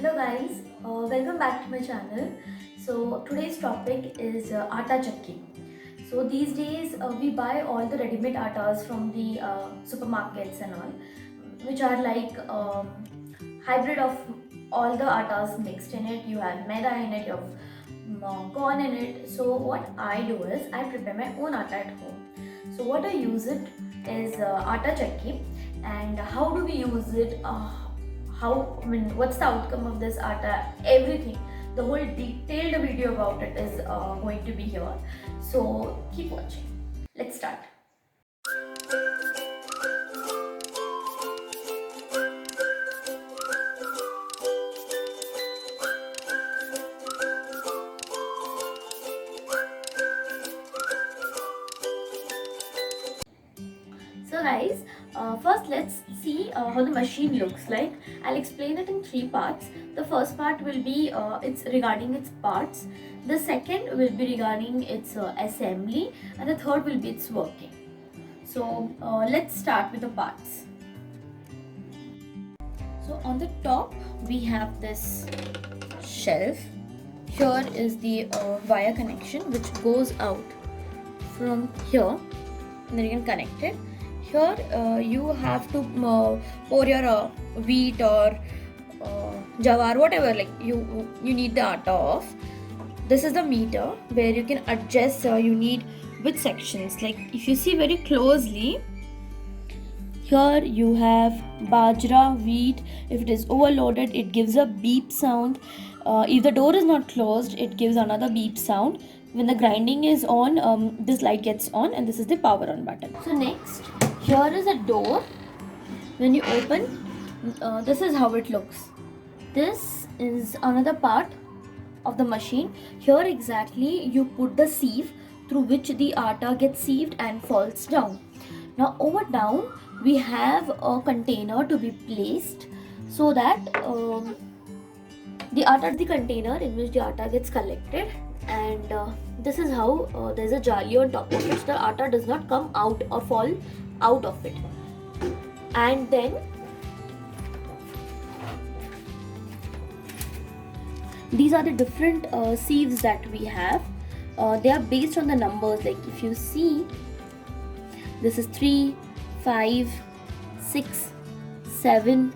Hello guys, welcome back to my channel. So today's topic is Atta Chakki. So these days we buy all the ready-made attas from the supermarkets and all, which are like hybrid of all the attas mixed in it. You have maida in it, you have corn in it. So what I do is I prepare my own atta at home. So what I use it is Atta Chakki. And how do we use it? What's the outcome of this atta? Everything, the whole detailed video about it is going to be here. So keep watching. Let's start. So guys, first let's see how the machine looks like. I'll explain it in three parts. The first part will be it's regarding its parts. The second will be regarding its assembly, and the third will be its working. So let's start with the parts. So on the top we have this shelf. Here is the wire connection which goes out from here, and then you can connect it. Here you have to pour your wheat or jawar, whatever like you need the atta of. This is the meter where you can adjust you need which sections. Like if you see very closely, here you have bajra, wheat. If it is overloaded, it gives a beep sound. If the door is not closed, it gives another beep sound. When the grinding is on, this light gets on, and this is the power on button. So next, here is a door. When you open, this is how it looks. This is another part of the machine. Here exactly you put the sieve through which the atta gets sieved and falls down. Now over down we have a container to be placed so that the container in which the atta gets collected, and this is how there's a jali on top of which the atta does not come out or fall out of it. And then these are the different sieves that we have. They are based on the numbers. Like if you see, this is 3, 5, 6, 7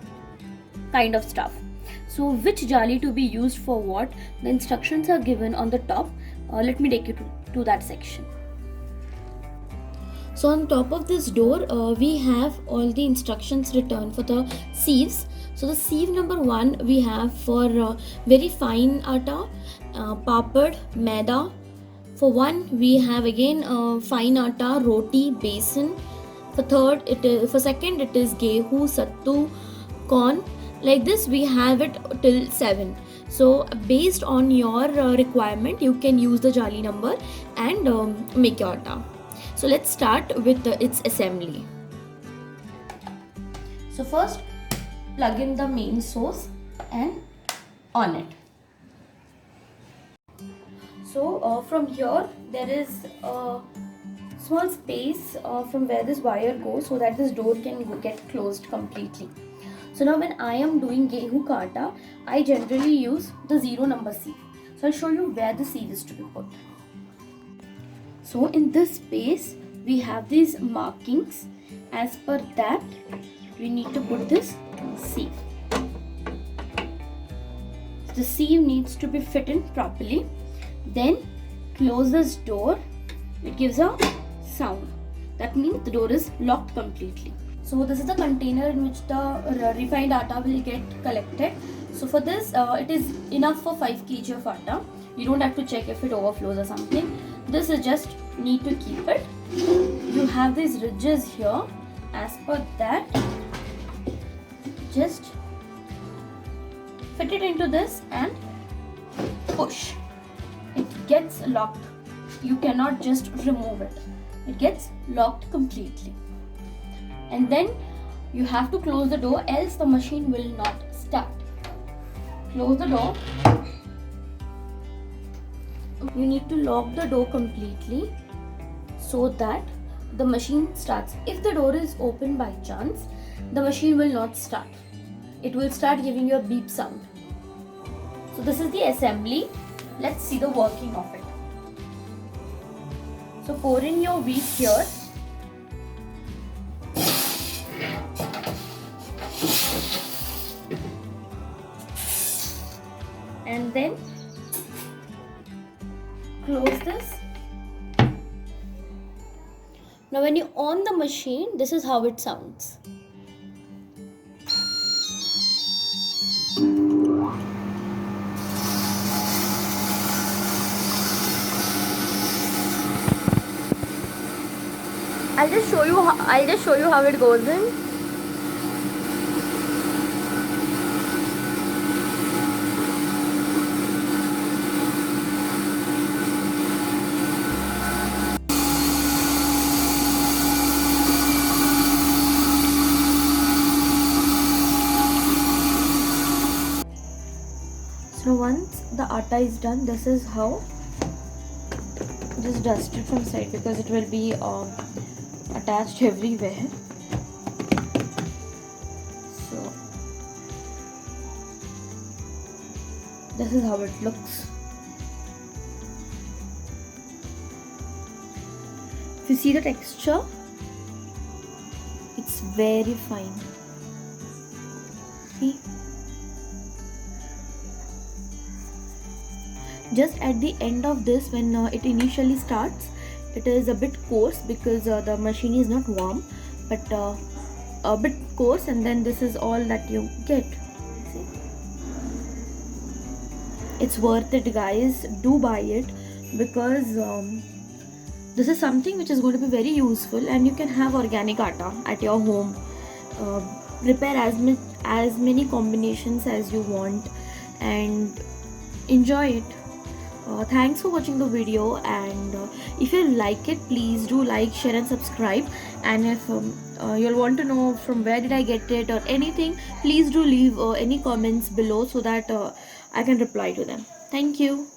kind of stuff. So which jali to be used for what, the instructions are given on the top. Let me take you to that section. So on top of this door we have all the instructions written for the sieves. So the sieve number 1 we have for very fine atta, papad, maida. For 1 we have again fine atta, roti, besan. For second it is gehu, sattu, corn. Like this we have it till 7. So based on your requirement you can use the jali number and make your atta. So let's start with its assembly. So first plug in the main source and on it. So from here there is a small space from where this wire goes so that this door can get closed completely. So now when I am doing gehu ka atta, I generally use the 0 number sieve. So I'll show you where the sieve is to be put. So in this space we have these markings. As per that we need to put this sieve. So the sieve needs to be fit in properly. Then close this door. It gives a sound. That means the door is locked completely. So this is the container in which the refined atta will get collected. So for this it is enough for 5 kg of atta. You don't have to check if it overflows or something. This is just need to keep it. You have these ridges here. As per that, just fit it into this and push. It gets locked. You cannot just remove it. It gets locked completely. And then you have to close the door, else the machine will not start. Close the door. You need to lock the door completely so that the machine starts. If the door is open by chance, the machine will not start. It will start giving you a beep sound. So this is the assembly. Let's see the working of it. So pour in your wheat here. And then close this. Now when you on the machine, this is how it sounds. I'll just show you how it goes in. So once the atta is done, this is how. Just dust it from side because it will be attached everywhere. So this is how it looks. If you see the texture, it's very fine. See? Just at the end of this, when it initially starts, it is a bit coarse because the machine is not warm, but a bit coarse, and then this is all that you get. See? It's worth it, guys. Do buy it because this is something which is going to be very useful, and you can have organic atta at your home. Prepare as many combinations as you want and enjoy it. Thanks for watching the video, and if you like it, please do like, share and subscribe. And if you'll want to know from where did I get it or anything, please do leave any comments below so that I can reply to them. Thank you.